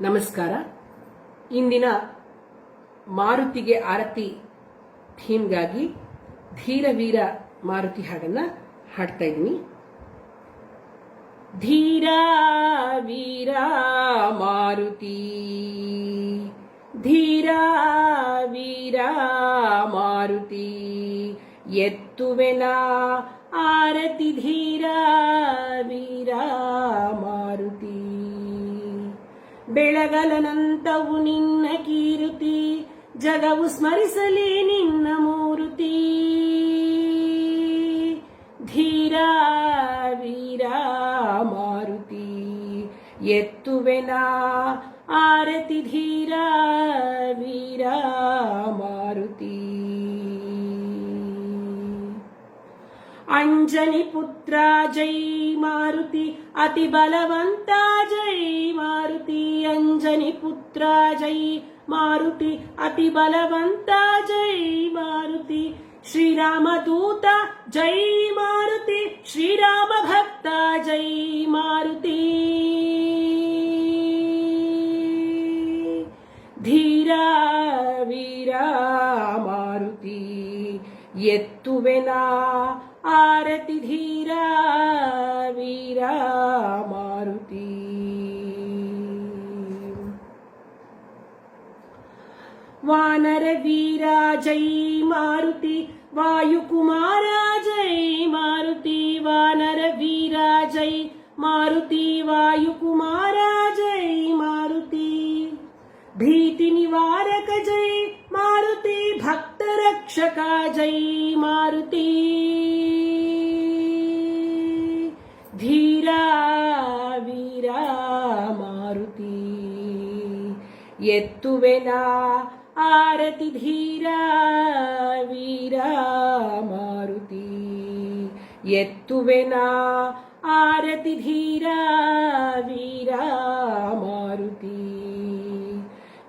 ನಮಸ್ಕಾರ. ಇಂದಿನ ಮಾರುತಿಗೆ ಆರತಿ ಥೀಮ್ಗಾಗಿ ಧೀರವೀರ ಮಾರುತಿ ಹಾಡನ್ನ ಹಾಡ್ತಾ ಇದ್ದೀನಿ. ಧೀರ ವೀರ ಮಾರುತಿ, ಧೀರ ವೀರ ಮಾರುತಿ, ಎತ್ತುವೆನ ಆರತಿ ಧೀರ ವೀರ ಮಾರುತಿ. ಬೆಳಗಲನಂತವು ನಿನ್ನ ಕೀರುತಿ, ಜಗವು ಸ್ಮರಿಸಲಿ ನಿನ್ನ ಮೂರುತಿ. ಧೀರ ವೀರ ಮಾರುತಿ, ಎತ್ತುವೆನ ಆರತಿ ಧೀರ ವೀರ ಮಾರುತಿ. ಅಂಜನಿ ಪುತ್ರ ಜೈ ಮಾರುತಿ, ಅತಿ ಬಲವಂತ ಜೈ ಮಾರುತಿ. ಅಂಜನಿ ಪುತ್ರ ಜೈ ಮಾರುತಿ, ಅತಿ ಬಲವಂತ ಜೈ ಮಾರುತಿ. ಶ್ರೀರಾಮ ದೂತ ಜೈ ಮಾರುತಿ, ಶ್ರೀರಾಮ ಭಕ್ತ ಜೈ ಮಾರುತಿ. ಧೀರ ವೀರ ಮಾರುತಿ, ಎತ್ತುವೆನ ಆರತಿ ಧೀರ ವೀರ ಮಾರುತಿ. ವಾನರ ವೀರ ಜೈ ಮಾರುತಿ, ವಾಯುಕುಮಾರ ಜೈ ಮಾರುತಿ. ವಾನರ ವೀರ ಜೈ ಮಾರುತಿ, ವಾಯುಕುಮಾರ ಜೈ ಮಾರುತಿ. ಭೀತಿ ನಿವಾರಕ ಜೈ ಮಾರುತಿ, ಭಕ್ತ ರಕ್ಷಕ ಜೈ ಮಾರುತಿ. ಧೀರ ವೀರ ಮಾರುತಿ, ಎತ್ತುವೆನ ಆರತಿ ಧೀರ ವೀರ ಮಾರುತಿ. ಎತ್ತುವೆನ ಆರತಿ ಧೀರ ವೀರ ಮಾರುತಿ.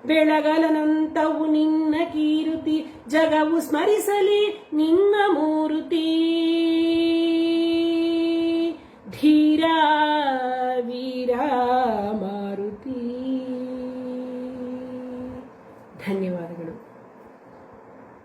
ಬೆಳಗಲನಂತವು ನಿನ್ನ ಕೀರುತಿ, ಜಗವು ಸ್ಮರಿಸಲಿ ನಿನ್ನ ಮೂರುತಿ. ಧೀರ ವೀರ